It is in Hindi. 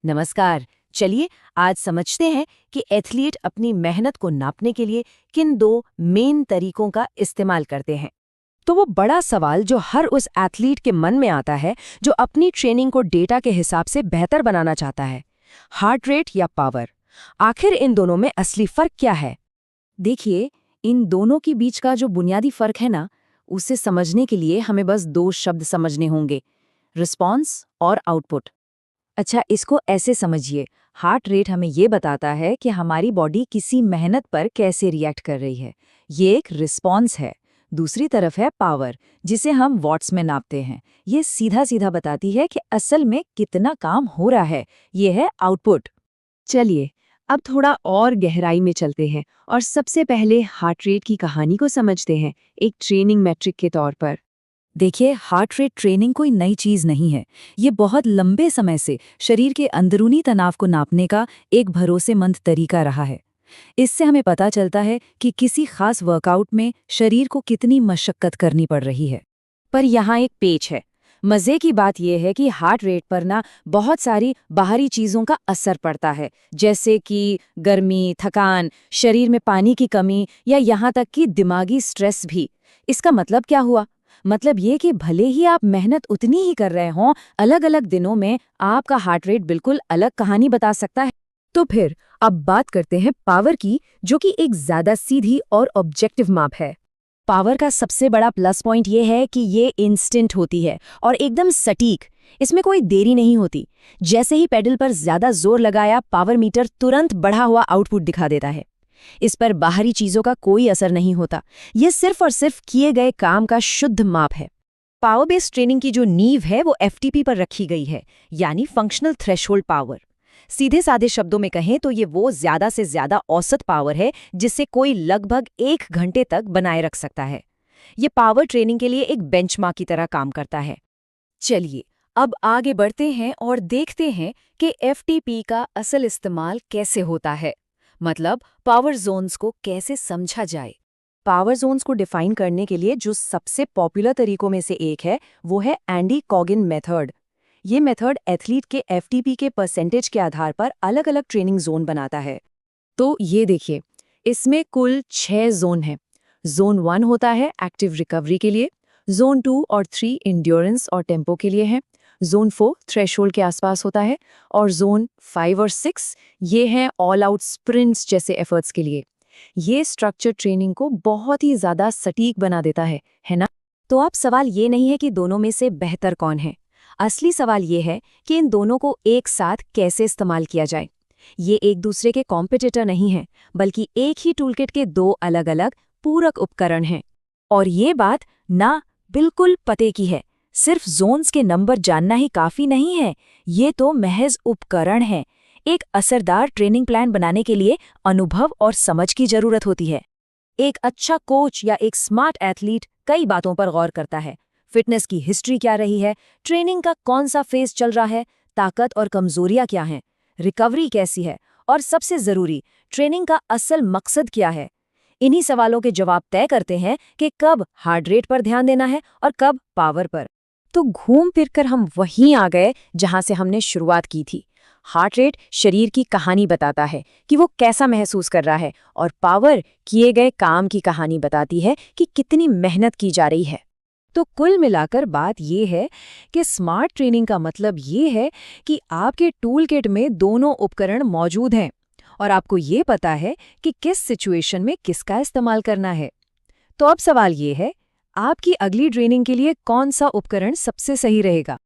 नमस्कार। चलिए आज समझते हैं कि एथलीट अपनी मेहनत को नापने के लिए किन दो मेन तरीकों का इस्तेमाल करते हैं। तो वो बड़ा सवाल जो हर उस एथलीट के मन में आता है जो अपनी ट्रेनिंग को डेटा के हिसाब से बेहतर बनाना चाहता है, हार्ट रेट या पावर, आखिर इन दोनों में असली फर्क क्या है? देखिए, इन दोनों के बीच का जो बुनियादी फर्क है ना, उसे समझने के लिए हमें बस दो शब्द समझने होंगे, रिस्पॉन्स और आउटपुट। अच्छा, इसको ऐसे समझिए, हार्ट रेट हमें ये बताता है कि हमारी बॉडी किसी मेहनत पर कैसे रिएक्ट कर रही है। ये एक रिस्पॉन्स है। दूसरी तरफ है पावर, जिसे हम वॉट्स में नापते हैं। ये सीधा सीधा बताती है कि असल में कितना काम हो रहा है। ये है आउटपुट। चलिए, अब थोड़ा और गहराई में चलते हैं और सबसे पहले हार्ट रेट की कहानी को समझते हैं, एक ट्रेनिंग मैट्रिक के तौर पर। देखिए, हार्ट रेट ट्रेनिंग कोई नई चीज नहीं है। ये बहुत लंबे समय से शरीर के अंदरूनी तनाव को नापने का एक भरोसेमंद तरीका रहा है। इससे हमें पता चलता है कि किसी खास वर्कआउट में शरीर को कितनी मशक्कत करनी पड़ रही है। पर यहाँ एक पेच है। मजे की बात यह है कि हार्ट रेट पर ना बहुत सारी बाहरी चीजों का असर पड़ता है, जैसे कि गर्मी, थकान, शरीर में पानी की कमी या यहाँ तक कि दिमागी स्ट्रेस भी। इसका मतलब क्या हुआ? मतलब ये कि भले ही आप मेहनत उतनी ही कर रहे हों, अलग अलग दिनों में आपका हार्ट रेट बिल्कुल अलग कहानी बता सकता है। तो फिर अब बात करते हैं पावर की, जो कि एक ज्यादा सीधी और ऑब्जेक्टिव माप है। पावर का सबसे बड़ा प्लस पॉइंट ये है कि ये इंस्टेंट होती है और एकदम सटीक। इसमें कोई देरी नहीं होती। जैसे ही पेडल पर ज्यादा जोर लगाया, पावर मीटर तुरंत बढ़ा हुआ आउटपुट दिखा देता है। इस पर बाहरी चीजों का कोई असर नहीं होता। यह सिर्फ और सिर्फ किए गए काम का शुद्ध माप है। पावर बेस्ड ट्रेनिंग की जो नींव है वो एफटीपी पर रखी गई है, यानी फंक्शनल थ्रेशोल्ड पावर। सीधे साधे शब्दों में कहें तो ये वो ज्यादा से ज्यादा औसत पावर है जिसे कोई लगभग 1 घंटे तक बनाए रख सकता है। ये पावर ट्रेनिंग के लिए एक बेंचमार्क की तरह काम करता है। चलिए, अब आगे बढ़ते हैं और देखते हैं कि एफटीपी का असल इस्तेमाल कैसे होता है। मतलब पावर जोन्स को कैसे समझा जाए। पावर जोन्स को डिफाइन करने के लिए जो सबसे पॉपुलर तरीकों में से एक है, वो है एंडी कॉगिन मेथड। ये मेथड एथलीट के एफटीपी के परसेंटेज के आधार पर अलग अलग ट्रेनिंग जोन बनाता है। तो ये देखिए, इसमें कुल 6 जोन हैं। जोन 1 होता है एक्टिव रिकवरी के लिए, जोन 2 और 3 इंड्योरेंस और टेम्पो के लिए है, जोन 4 थ्रेशोल्ड के आसपास होता है, और जोन 5 और 6 ये हैं ऑल आउट स्प्रिंट्स जैसे एफर्ट्स के लिए। ये स्ट्रक्चर ट्रेनिंग को बहुत ही ज्यादा सटीक बना देता है ना? तो अब सवाल ये नहीं है कि दोनों में से बेहतर कौन है। असली सवाल ये है कि इन दोनों को एक साथ कैसे इस्तेमाल किया जाए। ये एक दूसरे के कॉम्पिटिटर नहीं हैं, बल्कि एक ही टूलकिट के दो अलग अलग पूरक उपकरण हैं। और ये बात ना बिल्कुल पते की है। सिर्फ जोन्स के नंबर जानना ही काफी नहीं है। ये तो महज उपकरण है। एक असरदार ट्रेनिंग प्लान बनाने के लिए अनुभव और समझ की जरूरत होती है। एक अच्छा कोच या एक स्मार्ट एथलीट कई बातों पर गौर करता है। फिटनेस की हिस्ट्री क्या रही है, ट्रेनिंग का कौन सा फेज चल रहा है, ताकत और कमजोरियां क्या हैं, रिकवरी कैसी है, और सबसे जरूरी, ट्रेनिंग का असल मकसद क्या है। इन्हीं सवालों के जवाब तय करते हैं कि कब हार्ट रेट पर ध्यान देना है और कब पावर पर। तो घूम फिरकर हम वहीं आ गए जहां से हमने शुरुआत की थी। हार्ट रेट शरीर की कहानी बताता है कि वो कैसा महसूस कर रहा है, और पावर किए गए काम की कहानी बताती है कि कितनी मेहनत की जा रही है। तो कुल मिलाकर बात ये है कि स्मार्ट ट्रेनिंग का मतलब ये है कि आपके टूल किट में दोनों उपकरण मौजूद हैं और आपको ये पता है कि किस सिचुएशन में किसका इस्तेमाल करना है। तो अब सवाल ये है, आपकी अगली ट्रेनिंग के लिए कौन सा उपकरण सबसे सही रहेगा?